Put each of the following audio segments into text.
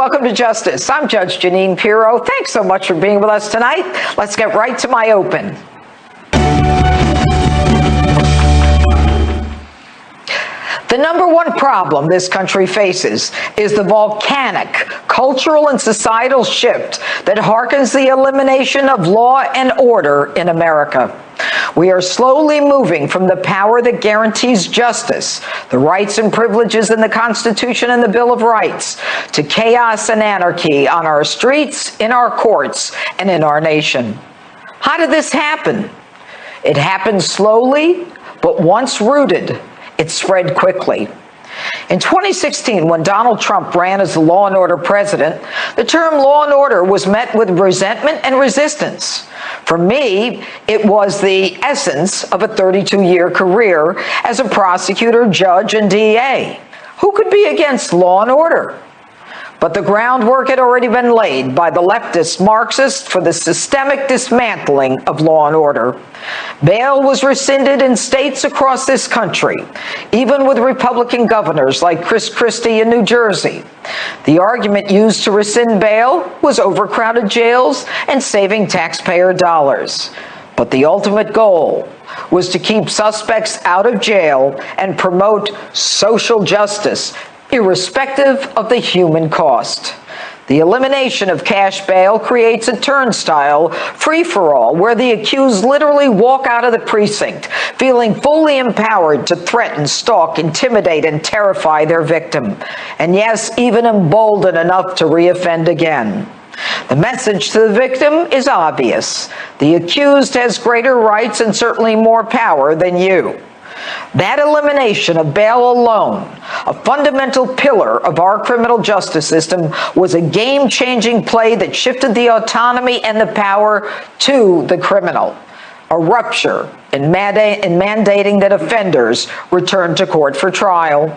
welcome to Justice. I'm Judge Janine Pirro. Thanks so much for being with us tonight. Let's get right to my open. The number one problem this country faces is the volcanic cultural and societal shift that harkens the elimination of law and order in America. We are slowly moving from the power that guarantees justice, the rights and privileges in the Constitution and the Bill of Rights, to chaos and anarchy on our streets, in our courts, and in our nation. How did this happen? It happened slowly, but once rooted, it spread quickly. In 2016, when Donald Trump ran as the law and order president, the term law and order was met with resentment and resistance. For me, it was the essence of a 32-year career as a prosecutor, judge, and DA. Who could be against law and order? But the groundwork had already been laid by the leftist Marxists for the systemic dismantling of law and order. Bail was rescinded in states across this country, even with Republican governors like Chris Christie in New Jersey. The argument used to rescind bail was overcrowded jails and saving taxpayer dollars. But the ultimate goal was to keep suspects out of jail and promote social justice, irrespective of the human cost. The elimination of cash bail creates a turnstile free-for-all where the accused literally walk out of the precinct, feeling fully empowered to threaten, stalk, intimidate, and terrify their victim. And yes, even emboldened enough to reoffend again. The message to the victim is obvious. The accused has greater rights and certainly more power than you. That elimination of bail alone, a fundamental pillar of our criminal justice system, was a game-changing play that shifted the autonomy and the power to the criminal. A rupture in mandating that offenders return to court for trial.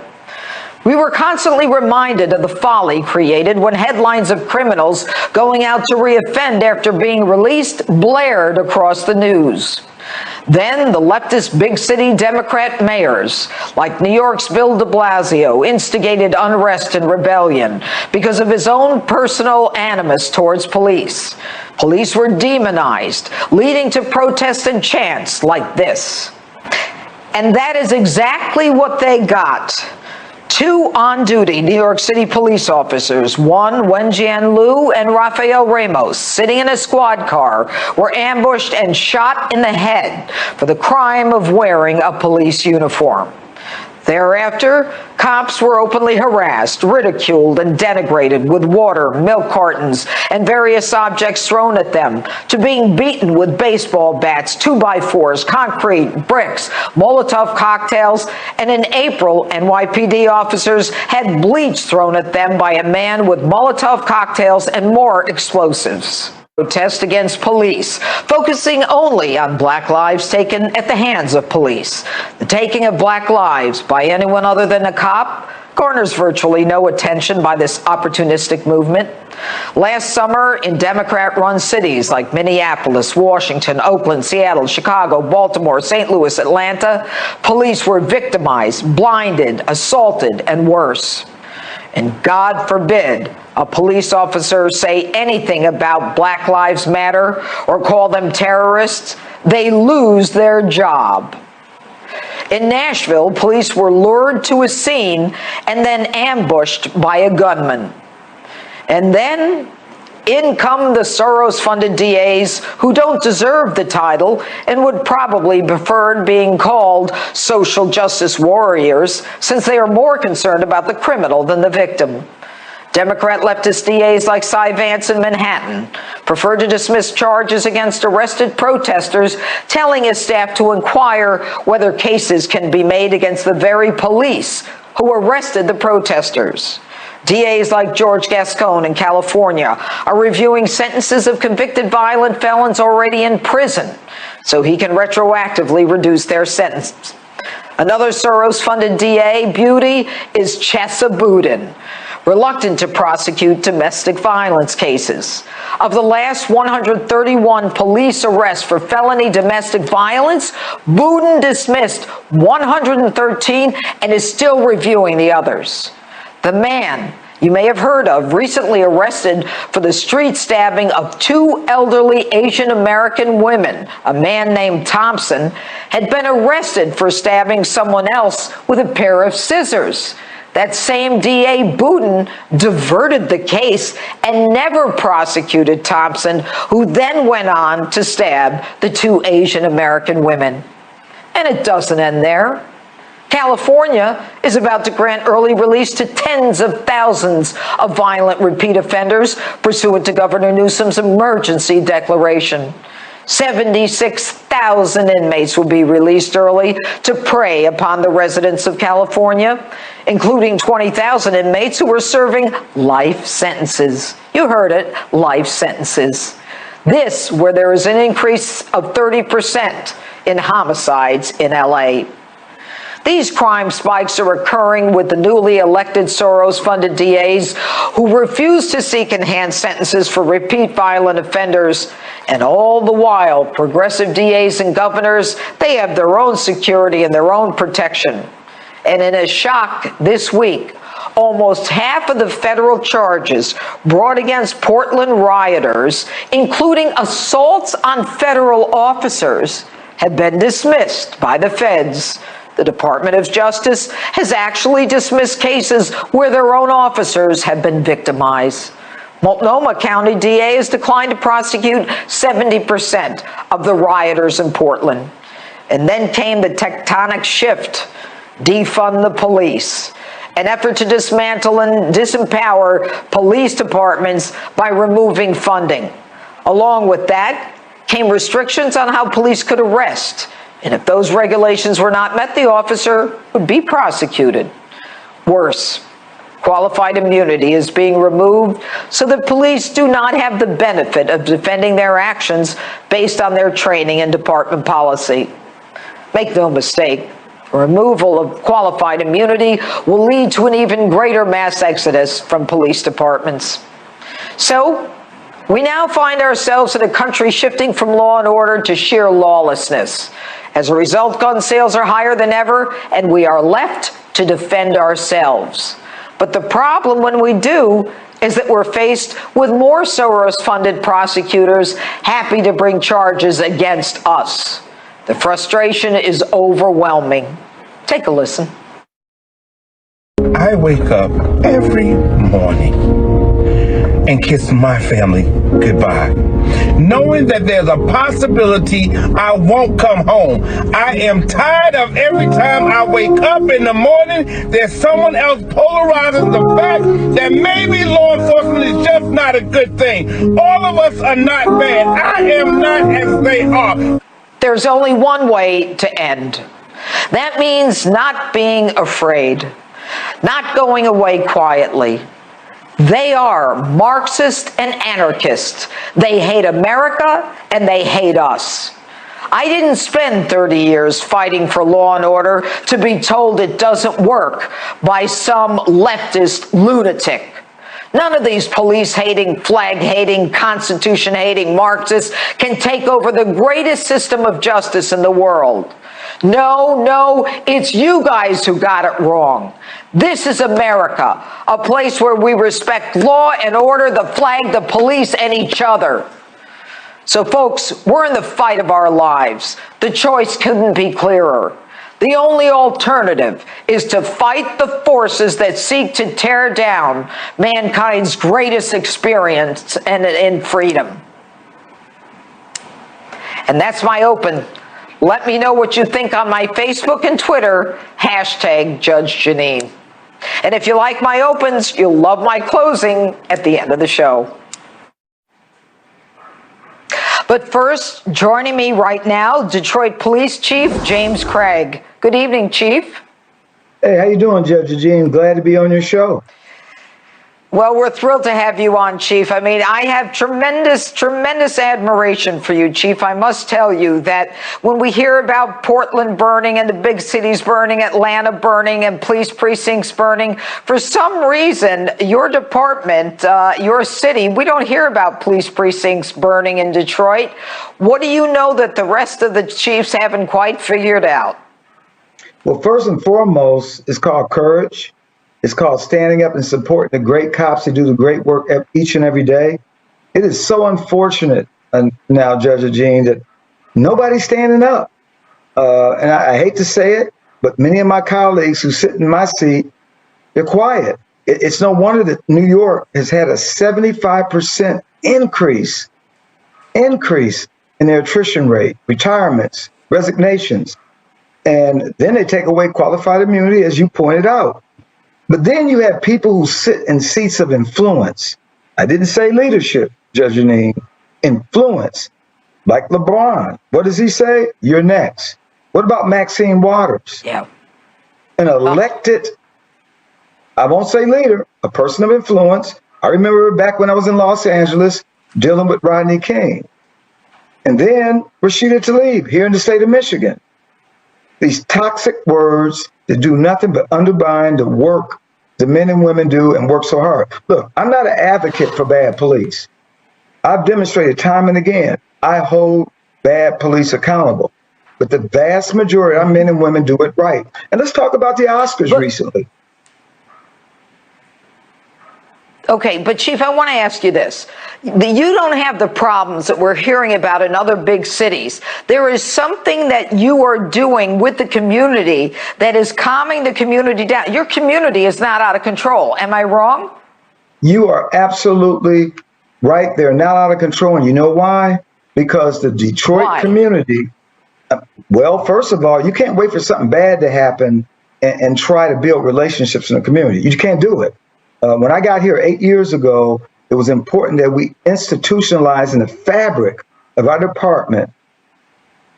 We were constantly reminded of the folly created when headlines of criminals going out to reoffend after being released blared across the news. Then the leftist big city Democrat mayors, like New York's Bill de Blasio, instigated unrest and rebellion because of his own personal animus towards police. Police were demonized, leading to protests and chants like this. And that is exactly what they got. Two on-duty New York City police officers, one Wenjian Liu and Rafael Ramos, sitting in a squad car, were ambushed and shot in the head for the crime of wearing a police uniform. Thereafter, cops were openly harassed, ridiculed, and denigrated with water, milk cartons, and various objects thrown at them, to being beaten with baseball bats, 2x4s, concrete, bricks, Molotov cocktails, and in April, NYPD officers had bleach thrown at them by a man with Molotov cocktails and more explosives. Protest against police, focusing only on black lives taken at the hands of police. The taking of black lives by anyone other than a cop garners virtually no attention by this opportunistic movement. Last summer, in Democrat-run cities like Minneapolis, Washington, Oakland, Seattle, Chicago, Baltimore, St. Louis, Atlanta, police were victimized, blinded, assaulted, and worse. And God forbid a police officer say anything about Black Lives Matter or call them terrorists, they lose their job. In Nashville, police were lured to a scene and then ambushed by a gunman. And then in come the Soros-funded DAs who don't deserve the title and would probably prefer being called social justice warriors, since they are more concerned about the criminal than the victim. Democrat leftist DAs like Cy Vance in Manhattan prefer to dismiss charges against arrested protesters, telling his staff to inquire whether cases can be made against the very police who arrested the protesters. DAs like George Gascon in California are reviewing sentences of convicted violent felons already in prison so he can retroactively reduce their sentences. Another Soros-funded DA beauty is Chesa Boudin, reluctant to prosecute domestic violence cases. Of the last 131 police arrests for felony domestic violence, Boudin dismissed 113 and is still reviewing the others. The man, you may have heard of, recently arrested for the street stabbing of two elderly Asian American women. A man named Thompson had been arrested for stabbing someone else with a pair of scissors. That same DA Booten diverted the case and never prosecuted Thompson, who then went on to stab the two Asian American women. And it doesn't end there. California is about to grant early release to tens of thousands of violent repeat offenders pursuant to Governor Newsom's emergency declaration. 76,000 inmates will be released early to prey upon the residents of California, including 20,000 inmates who are serving life sentences. You heard it, life sentences. This, where there is an increase of 30% in homicides in LA. These crime spikes are occurring with the newly elected Soros-funded DAs who refuse to seek enhanced sentences for repeat violent offenders. And all the while, progressive DAs and governors, they have their own security and their own protection. And in a shock this week, almost half of the federal charges brought against Portland rioters, including assaults on federal officers, have been dismissed by the feds. The Department of Justice has actually dismissed cases where their own officers have been victimized. Multnomah County DA has declined to prosecute 70% of the rioters in Portland. And then came the tectonic shift, defund the police, an effort to dismantle and disempower police departments by removing funding. Along with that came restrictions on how police could arrest. And if those regulations were not met, the officer would be prosecuted. Worse, qualified immunity is being removed so that police do not have the benefit of defending their actions based on their training and department policy. Make no mistake, removal of qualified immunity will lead to an even greater mass exodus from police departments. So, we now find ourselves in a country shifting from law and order to sheer lawlessness. As a result, gun sales are higher than ever, and we are left to defend ourselves. But the problem when we do is that we're faced with more Soros-funded prosecutors happy to bring charges against us. The frustration is overwhelming. Take a listen. I wake up every morning and kiss my family goodbye, knowing that there's a possibility I won't come home. I am tired of every time I wake up in the morning, there's someone else polarizing the fact that maybe law enforcement is just not a good thing. All of us are not bad. I am not as they are. There's only one way to end. That means not being afraid, not going away quietly. They are Marxist and anarchists. They hate America and they hate us. I didn't spend 30 years fighting for law and order to be told it doesn't work by some leftist lunatic. None of these police-hating, flag-hating, Constitution-hating Marxists can take over the greatest system of justice in the world. No, it's you guys who got it wrong. This is America, a place where we respect law and order, the flag, the police, and each other. So, folks, we're in the fight of our lives. The choice couldn't be clearer. The only alternative is to fight the forces that seek to tear down mankind's greatest experience and freedom. And that's my open. Let me know what you think on my Facebook and Twitter, #JudgeJanine. And if you like my opens, you'll love my closing at the end of the show. But first, joining me right now, Detroit Police Chief James Craig. Good evening, Chief. Hey, how you doing, Judge Eugene? Glad to be on your show. Well, we're thrilled to have you on, Chief. I mean, I have tremendous admiration for you, Chief. I must tell you that when we hear about Portland burning and the big cities burning, Atlanta burning and police precincts burning, for some reason, your department, your city, we don't hear about police precincts burning in Detroit. What do you know that the rest of the chiefs haven't quite figured out? Well, first and foremost, it's called courage. It's called standing up and supporting the great cops that do the great work each and every day. It is so unfortunate now, Judge Eugene, that nobody's standing up. And I hate to say it, but many of my colleagues who sit in my seat, they're quiet. It's no wonder that New York has had a 75% increase in their attrition rate, retirements, resignations. And then they take away qualified immunity, as you pointed out. But then you have people who sit in seats of influence. I didn't say leadership, Judge Janine, influence. Like LeBron. What does he say? You're next. What about Maxine Waters? Yeah. An elected, I won't say leader, a person of influence. I remember back when I was in Los Angeles dealing with Rodney King. And then Rashida Tlaib here in the state of Michigan. These toxic words that do nothing but undermine the work the men and women do and work so hard. Look, I'm not an advocate for bad police. I've demonstrated time and again, I hold bad police accountable. But the vast majority of our men and women do it right. And let's talk about the Oscars recently. Okay, but Chief, I want to ask you this. You don't have the problems that we're hearing about in other big cities. There is something that you are doing with the community that is calming the community down. Your community is not out of control. Am I wrong? You are absolutely right. They're not out of control. And you know why? Because the Detroit community, well, first of all, you can't wait for something bad to happen and try to build relationships in the community. You can't do it. When I got here 8 years ago, it was important that we institutionalize in the fabric of our department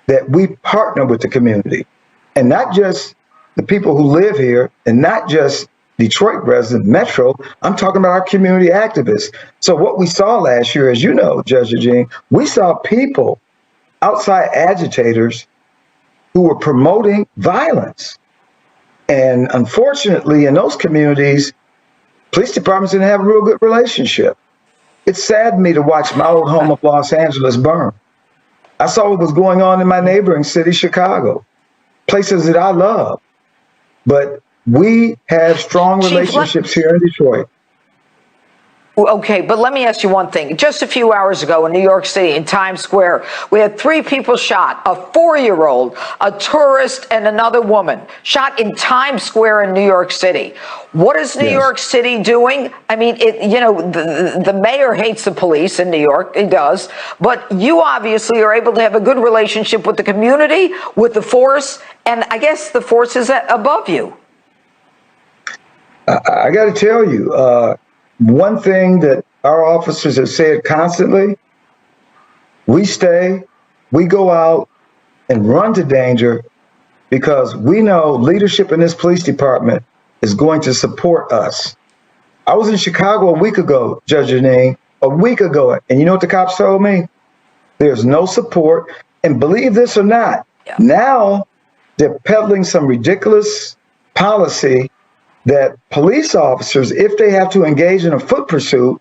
that we partner with the community, and not just the people who live here and not just Detroit residents, Metro. I'm talking about our community activists. So what we saw last year, as you know, Judge Eugene, we saw people, outside agitators, who were promoting violence. And unfortunately, in those communities, police departments didn't have a real good relationship. It saddened me to watch my old home of Los Angeles burn. I saw what was going on in my neighboring city, Chicago, places that I love. But we have strong relationships here in Detroit. Okay, but let me ask you one thing. Just a few hours ago in New York City, in Times Square, we had 3 people shot, a 4-year-old, a tourist, and another woman, shot in Times Square in New York City. What is New York City doing? I mean, the mayor hates the police in New York, he does, but you obviously are able to have a good relationship with the community, with the force, and I guess the force is above you. I got to tell you, one thing that our officers have said constantly, we go out and run to danger because we know leadership in this police department is going to support us. I was in Chicago a week ago, Judge Janine, a week ago, and you know what the cops told me? There's no support, and believe this or not, now they're peddling some ridiculous policy that police officers, if they have to engage in a foot pursuit,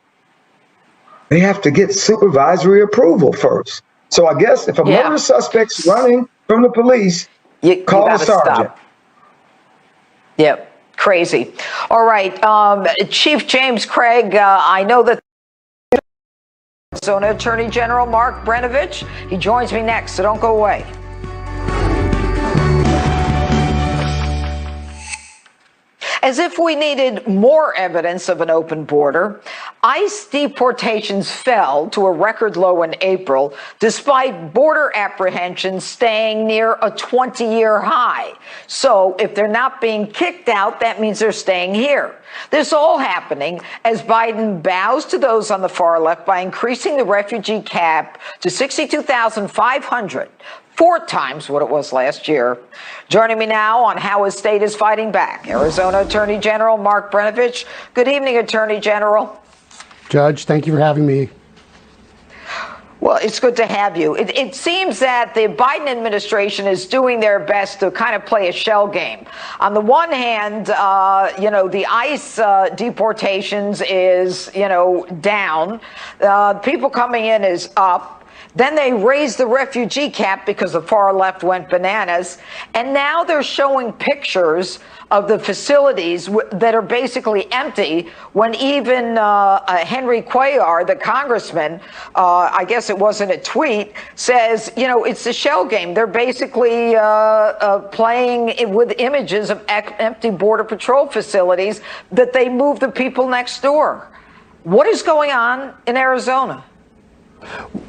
they have to get supervisory approval first. So I guess if a murder suspect's running from the police, call the sergeant. Stop. Yep, crazy. All right, Chief James Craig, I know that Arizona Attorney General Mark Brnovich, he joins me next, so don't go away. As if we needed more evidence of an open border, ICE deportations fell to a record low in April, despite border apprehensions staying near a 20-year high. So if they're not being kicked out, that means they're staying here. This all happening as Biden bows to those on the far left by increasing the refugee cap to 62,500. 4 times what it was last year. Joining me now on how his state is fighting back, Arizona Attorney General Mark Brnovich. Good evening, Attorney General. Judge, thank you for having me. Well, it's good to have you. It seems that the Biden administration is doing their best to kind of play a shell game. On the one hand, the ICE deportations is, down. People coming in is up. Then they raised the refugee cap because the far left went bananas. And now they're showing pictures of the facilities that are basically empty when even Henry Cuellar, the congressman, I guess it wasn't a tweet, says, you know, it's a shell game. They're basically playing with images of empty Border Patrol facilities that they move the people next door. What is going on in Arizona?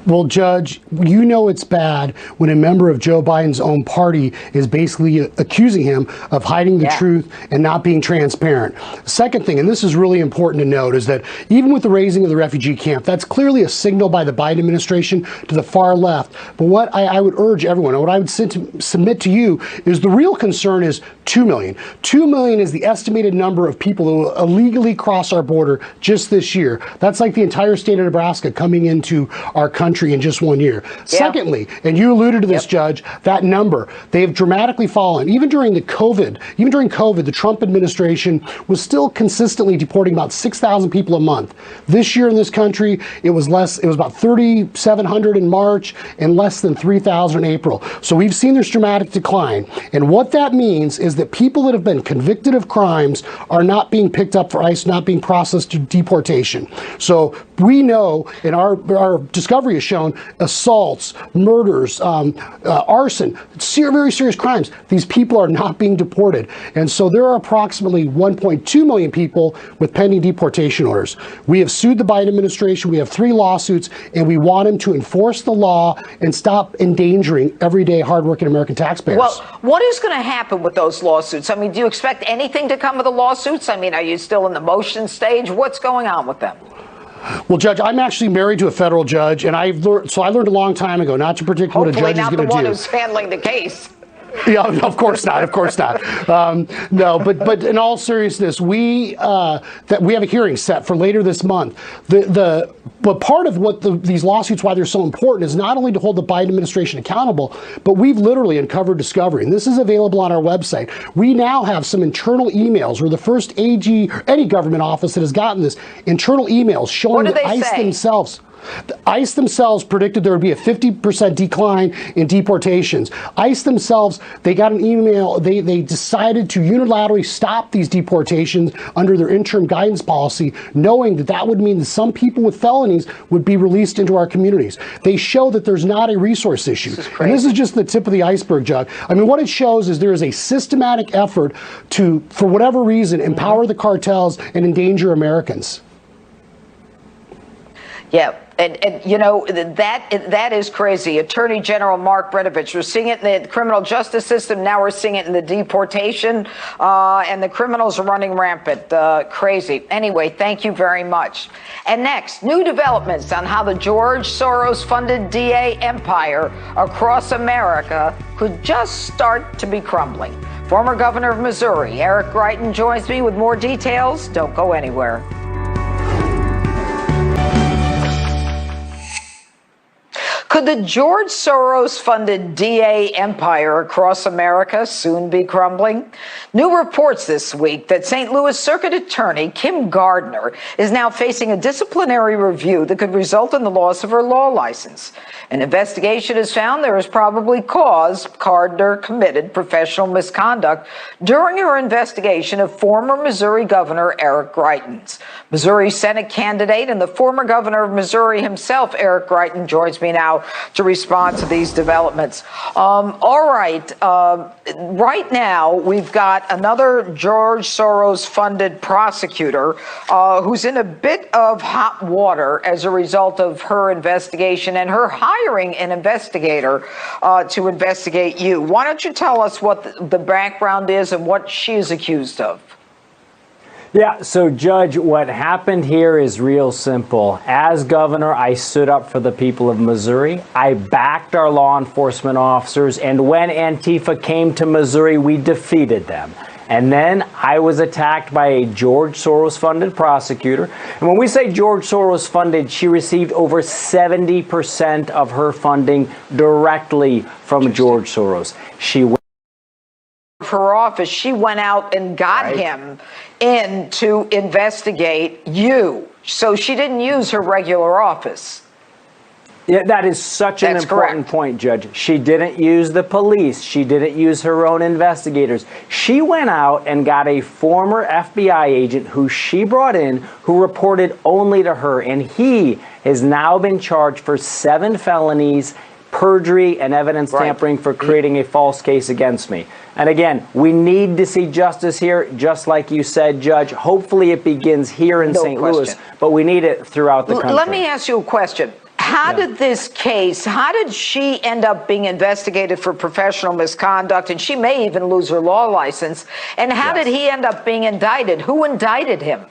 Well, Judge, you know it's bad when a member of Joe Biden's own party is basically accusing him of hiding the truth and not being transparent. Second thing, and this is really important to note, is that even with the raising of the refugee camp, that's clearly a signal by the Biden administration to the far left. But what I would urge everyone, and what I would submit to you, is the real concern is 2 million. 2 million is the estimated number of people who will illegally cross our border just this year. That's like the entire state of Nebraska coming into our country in just 1 year. Secondly, and you alluded to this, Judge, that number, they have dramatically fallen. Even during COVID, the Trump administration was still consistently deporting about 6,000 people a month. This year in this country, it was less. It was about 3,700 in March and less than 3,000 in April. So we've seen this dramatic decline. And what that means is that people that have been convicted of crimes are not being picked up for ICE, not being processed to deportation. So we know, and our discovery has shown, assaults, murders, arson, very serious crimes. These people are not being deported. And so there are approximately 1.2 million people with pending deportation orders. We have sued the Biden administration. We have 3 lawsuits, and we want him to enforce the law and stop endangering everyday hardworking American taxpayers. Well, what is going to happen with those lawsuits? I mean, do you expect anything to come of the lawsuits? I mean, are you still in the motion stage? What's going on with them? Well, Judge, I'm actually married to a federal judge, and I learned a long time ago not to predict what a judge is going to do. Hopefully not the one who's handling the case. Yeah, of course not. Of course not. No, but in all seriousness, we have a hearing set for later this month. But part of what these lawsuits, why they're so important, is not only to hold the Biden administration accountable, but we've literally uncovered discovery, and this is available on our website. We now have some internal emails. We're the first AG or any government office that has gotten this internal emails showing that ICE themselves. ICE themselves predicted there would be a 50% decline in deportations. ICE themselves, they got an email, they decided to unilaterally stop these deportations under their interim guidance policy, knowing that that would mean that some people with felonies would be released into our communities. They show that there's not a resource issue. And this is just the tip of the iceberg, Judge. I mean, what it shows is there is a systematic effort to, for whatever reason, empower the cartels and endanger Americans. Yeah. And you know, that is crazy. Attorney General Mark Brnovich, we're seeing it in the criminal justice system. Now we're seeing it in the deportation, and the criminals are running rampant. Crazy. Anyway, thank you very much. And next, new developments on how the George Soros-funded DA empire across America could just start to be crumbling. Former governor of Missouri, Eric Greitens, joins me with more details. Don't go anywhere. Could the George Soros-funded DA empire across America soon be crumbling? New reports this week that St. Louis Circuit Attorney Kim Gardner is now facing a disciplinary review that could result in the loss of her law license. An investigation has found there is probably cause Gardner committed professional misconduct during her investigation of former Missouri Governor Eric Greitens. Missouri Senate candidate and the former governor of Missouri himself, Eric Greitens, joins me now to respond to these developments. All right. Right now, we've got another George Soros-funded prosecutor who's in a bit of hot water as a result of her investigation and her hiring an investigator to investigate you. Why don't you tell us what the background is and what she is accused of? Yeah, so Judge, what happened here is real simple. As governor, I stood up for the people of Missouri. I backed our law enforcement officers, and when Antifa came to Missouri, we defeated them. And then I was attacked by a George Soros-funded prosecutor. And when we say George Soros-funded, she received over 70% of her funding directly from George Soros. Her office, she went out and got him in to investigate you. So she didn't use her regular office. Yeah, that is such an important point, Judge. She didn't use the police. She didn't use her own investigators. She went out and got a former FBI agent who she brought in, who reported only to her, and he has now been charged for 7 felonies, perjury, and evidence tampering for creating a false case against me. And again, we need to see justice here, just like you said, Judge. Hopefully it begins here in St. Louis, but we need it throughout the country. Let me ask you a question. How did how did she end up being investigated for professional misconduct? And she may even lose her law license. And how did he end up being indicted? Who indicted him?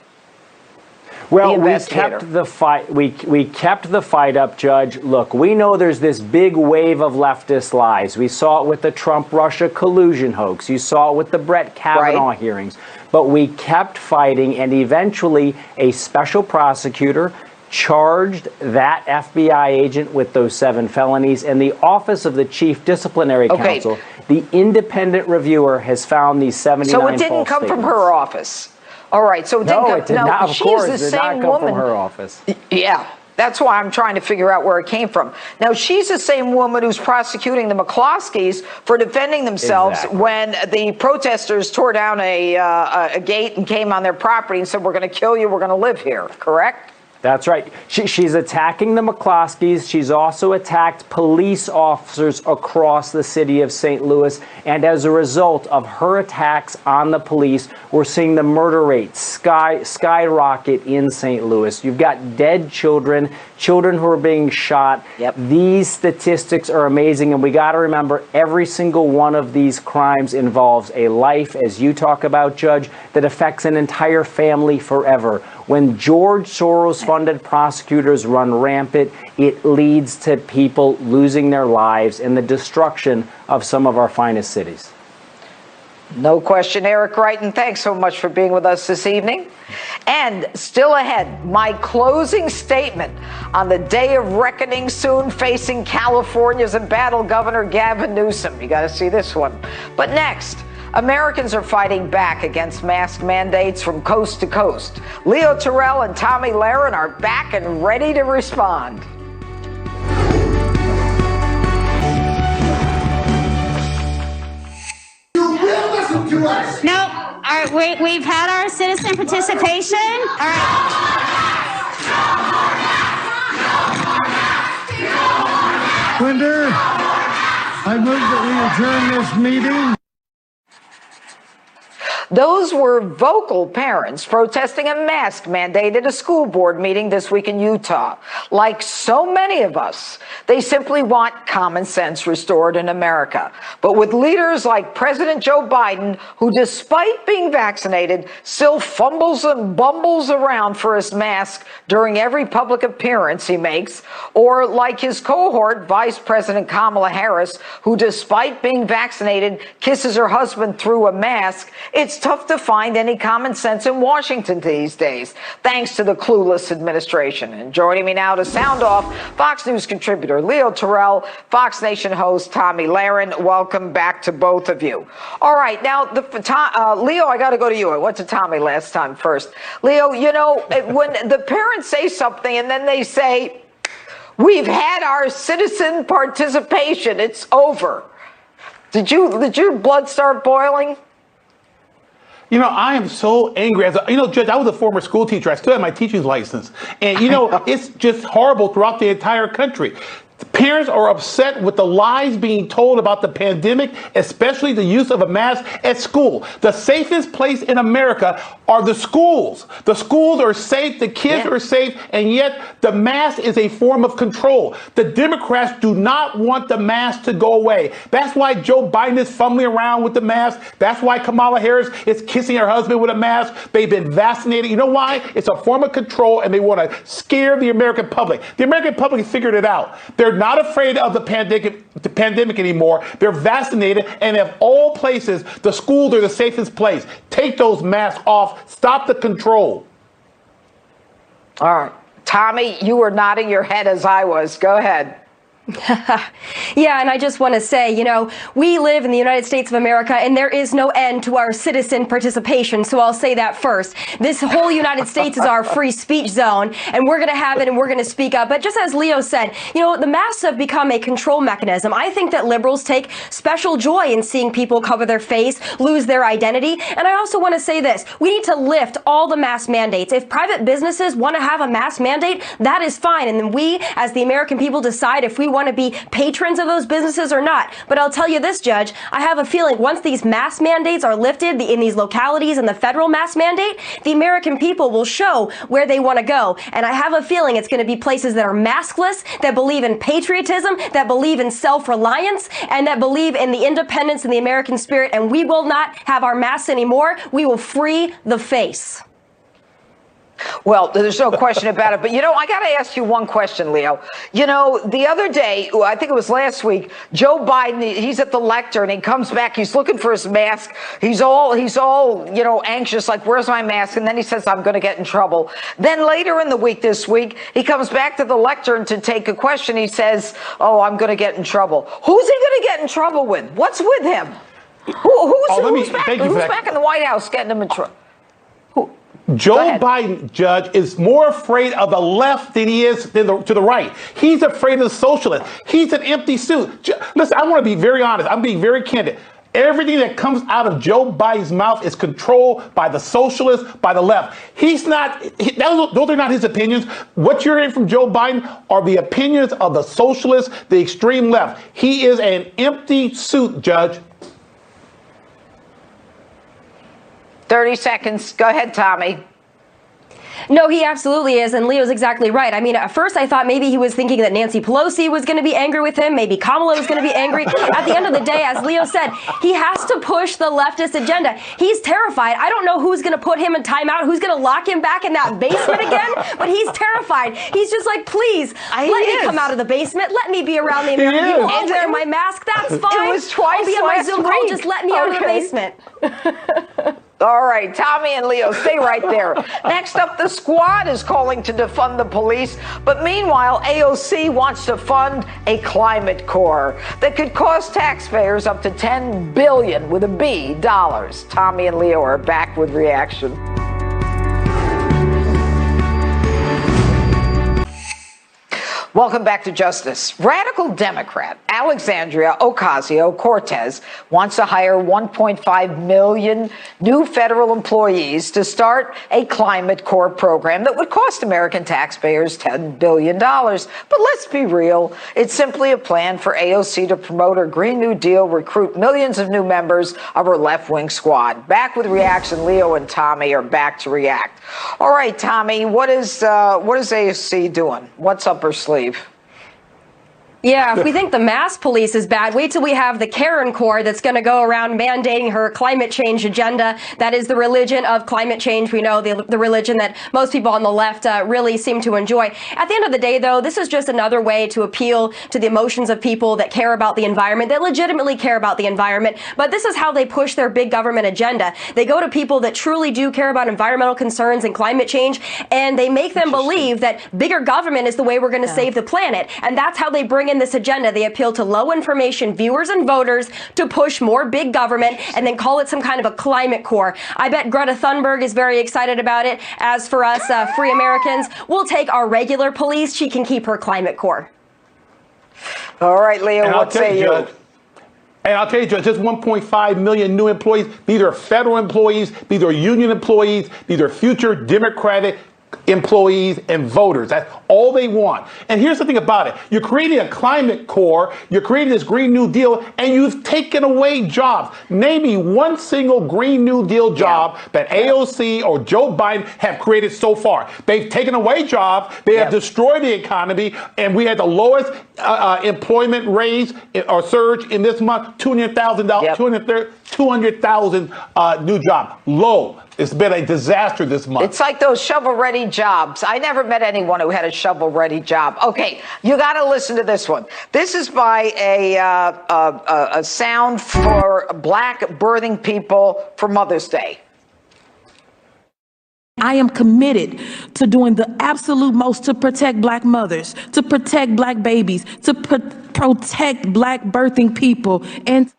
Well, we kept the fight. We kept the fight up, Judge. Look, we know there's this big wave of leftist lies. We saw it with the Trump-Russia collusion hoax. You saw it with the Brett Kavanaugh hearings. But we kept fighting, and eventually a special prosecutor charged that FBI agent with those 7 felonies, and the Office of the Chief Disciplinary Counsel, the independent reviewer, has found these 79 false statements. So it didn't come from her office. All right, so it didn't come. It did not. Of course, it did not come from her office. Yeah, that's why I'm trying to figure out where it came from. Now, she's the same woman who's prosecuting the McCloskeys for defending themselves when the protesters tore down a gate and came on their property and said, "We're going to kill you. We're going to live here." Correct? That's right. She's attacking the McCloskeys. She's also attacked police officers across the city of St. Louis. And as a result of her attacks on the police, we're seeing the murder rate skyrocket in St. Louis. You've got dead children, children who are being shot. These statistics are amazing. And we got to remember, every single one of these crimes involves a life, as you talk about, Judge, that affects an entire family forever. When George Soros-funded prosecutors run rampant, it leads to people losing their lives and the destruction of some of our finest cities. No question, Eric Wrighton. Thanks so much for being with us this evening. And still ahead, my closing statement on the day of reckoning soon facing California's embattled Governor Gavin Newsom. You got to see this one. But next, Americans are fighting back against mask mandates from coast to coast. Leo Terrell and Tommy Lahren are back and ready to respond. You will listen to us. No, all right, we've had our citizen participation. All right. Winder, I move that we adjourn this meeting. Those were vocal parents protesting a mask mandate at a school board meeting this week in Utah. Like so many of us, they simply want common sense restored in America. But with leaders like President Joe Biden, who despite being vaccinated, still fumbles and bumbles around for his mask during every public appearance he makes, or like his cohort, Vice President Kamala Harris, who despite being vaccinated, kisses her husband through a mask, it's tough to find any common sense in Washington these days, thanks to the clueless administration. And joining me now to sound off, Fox News contributor Leo Terrell, Fox Nation host Tommy Lahren. Welcome back to both of you. All right, now, Leo, I got to go to you. I went to Tommy last time first. Leo, you know, when the parents say something and then they say, "We've had our citizen participation, it's over." Did your blood start boiling? You know, I am so angry. Judge, I was a former school teacher. I still have my teaching license. And, it's just horrible throughout the entire country. Parents are upset with the lies being told about the pandemic, especially the use of a mask at school. The safest place in America are the schools. The schools are safe, the kids are safe, and yet the mask is a form of control. The Democrats do not want the mask to go away. That's why Joe Biden is fumbling around with the mask. That's why Kamala Harris is kissing her husband with a mask. They've been vaccinated. You know why? It's a form of control, and they want to scare the American public. The American public figured it out. They're not afraid of the pandemic anymore. They're vaccinated, and of all places, the schools are the safest place. Take those masks off. Stop the control. All right. Tommy, you were nodding your head as I was. Go ahead. Yeah, and I just want to say, you know, we live in the United States of America, and there is no end to our citizen participation. So I'll say that first. This whole United States is our free speech zone, and we're going to have it, and we're going to speak up. But just as Leo said, you know, the masks have become a control mechanism. I think that liberals take special joy in seeing people cover their face, lose their identity. And I also want to say this. We need to lift all the mask mandates. If private businesses want to have a mask mandate, that is fine. And then we, as the American people, decide if we want to be patrons of those businesses or not. But I'll tell you this, Judge, I have a feeling once these mask mandates are lifted in these localities and the federal mask mandate, the American people will show where they want to go. And I have a feeling it's going to be places that are maskless, that believe in patriotism, that believe in self-reliance, and that believe in the independence and the American spirit. And we will not have our masks anymore. We will free the face. Well, there's no question about it. But, you know, I got to ask you one question, Leo. You know, the other day, I think it was last week, Joe Biden, he's at the lectern, and he comes back. He's looking for his mask. He's all, you know, anxious, like, where's my mask? And then he says, I'm going to get in trouble. Then later in the week, this week, he comes back to the lectern to take a question. He says, oh, I'm going to get in trouble. Who's he going to get in trouble with? What's with him? Who's back in the White House getting him in trouble? Joe Biden, Judge, is more afraid of the left than he is to the right. He's afraid of the socialists. He's an empty suit. Listen, I want to be very honest. I'm being very candid. Everything that comes out of Joe Biden's mouth is controlled by the socialists, by the left. He's not, those are not his opinions. What you're hearing from Joe Biden are the opinions of the socialists, the extreme left. He is an empty suit, Judge. 30 seconds. Go ahead, Tommy. No, he absolutely is, and Leo's exactly right. I mean, at first I thought maybe he was thinking that Nancy Pelosi was going to be angry with him, maybe Kamala was going to be angry. At the end of the day, as Leo said, he has to push the leftist agenda. He's terrified. I don't know who's going to put him in timeout, who's going to lock him back in that basement again, but he's terrified. He's just like, please, let me come out of the basement. Let me be around the American people. I'll wear my mask. That's fine. It was twice I'll be on my Zoom call. Just let me out of the basement. All right, Tommy and Leo, stay right there. Next up, the Squad is calling to defund the police. But meanwhile, AOC wants to fund a climate corps that could cost taxpayers up to $10 billion with a B dollars. Tommy and Leo are back with reaction. Welcome back to Justice. Radical Democrat Alexandria Ocasio-Cortez wants to hire 1.5 million new federal employees to start a climate corps program that would cost American taxpayers $10 billion. But let's be real. It's simply a plan for AOC to promote her Green New Deal, recruit millions of new members of her left-wing squad. Back with reaction. Leo and Tommy are back to react. All right, Tommy, what is AOC doing? What's up her sleeve? Yeah, if we think the mass police is bad, wait till we have the Karen Corps that's going to go around mandating her climate change agenda. That is the religion of climate change. We know the religion that most people on the left really seem to enjoy. At the end of the day, though, this is just another way to appeal to the emotions of people that care about the environment, that legitimately care about the environment. But this is how they push their big government agenda. They go to people that truly do care about environmental concerns and climate change, and they make them believe that bigger government is the way we're going to save the planet. And that's how they bring in this agenda. They appeal to low information viewers and voters to push more big government and then call it some kind of a climate corps. I bet Greta Thunberg is very excited about it. As for us free Americans, we'll take our regular police. She can keep her climate corps. All right, Leo, what say you? And I'll tell you, Judge, just 1.5 million new employees. These are federal employees. These are union employees. These are future Democratic employees and voters. That's all they want. And here's the thing about it. You're creating a climate corps, you're creating this Green New Deal, and you've taken away jobs. Name me one single Green New Deal job that AOC or Joe Biden have created so far. They've taken away jobs, they have destroyed the economy, and we had the lowest employment raise or surge in this month, 200,000 new jobs. Low. It's been a disaster this month. It's like those shovel-ready jobs. I never met anyone who had a shovel-ready job. Okay, you got to listen to this one. This is by a sound for Black birthing people for Mother's Day. I am committed to doing the absolute most to protect Black mothers, to protect Black babies, to protect Black birthing people. And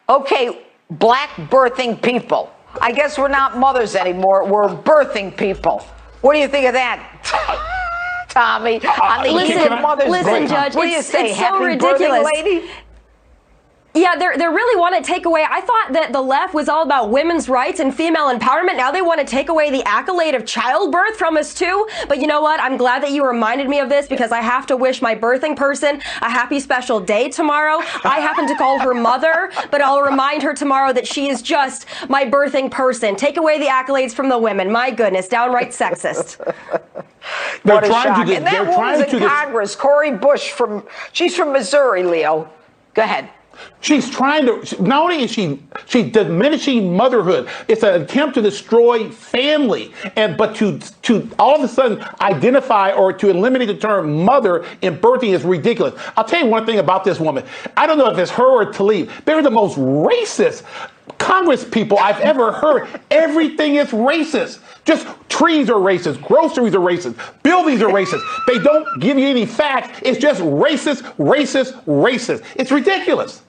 okay, Black birthing people. I guess we're not mothers anymore. We're birthing people. What do you think of that, Tommy? On the eve of Mother's Day. Judge, What do you say? it's Happy so ridiculous. birthing, lady? Yeah, they really want to take away. I thought that the left was all about women's rights and female empowerment. Now they want to take away the accolade of childbirth from us too. But you know what? I'm glad that you reminded me of this, because I have to wish my birthing person a happy special day tomorrow. I happen to call her mother, but I'll remind her tomorrow that she is just my birthing person. Take away the accolades from the women. My goodness, downright sexist. What a shock. And that woman's in Congress, Cori Bush, she's from Missouri, Leo. Go ahead. She's trying to, not only is she diminishing motherhood, it's an attempt to destroy family, but to all of a sudden identify or to eliminate the term mother in birthing is ridiculous. I'll tell you one thing about this woman. I don't know if it's her or Tlaib. They're the most racist Congress people I've ever heard. Everything is racist. Just trees are racist, groceries are racist, buildings are racist. They don't give you any facts. It's just racist, racist, racist. It's ridiculous.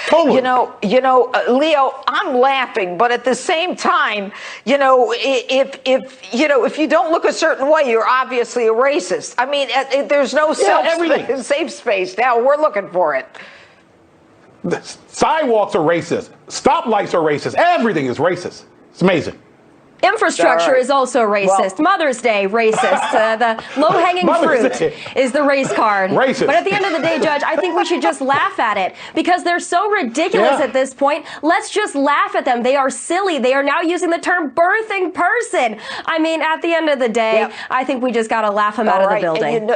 Totally. Leo, I'm laughing, but at the same time, if you don't look a certain way, you're obviously a racist. I mean, there's no safe space now. We're looking for it. The sidewalks are racist. Stoplights are racist. Everything is racist. It's amazing. Infrastructure is also racist. Mother's Day, racist. The low-hanging fruit is the race card. Racist. But at the end of the day, Judge, I think we should just laugh at it, because they're so ridiculous at this point. Let's just laugh at them. They are silly. They are now using the term birthing person. I mean, at the end of the day, I think we just got to laugh them out of the building.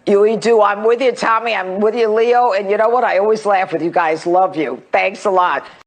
You do. I'm with you, Tommy. I'm with you, Leo. And you know what? I always laugh with you guys. Love you. Thanks a lot.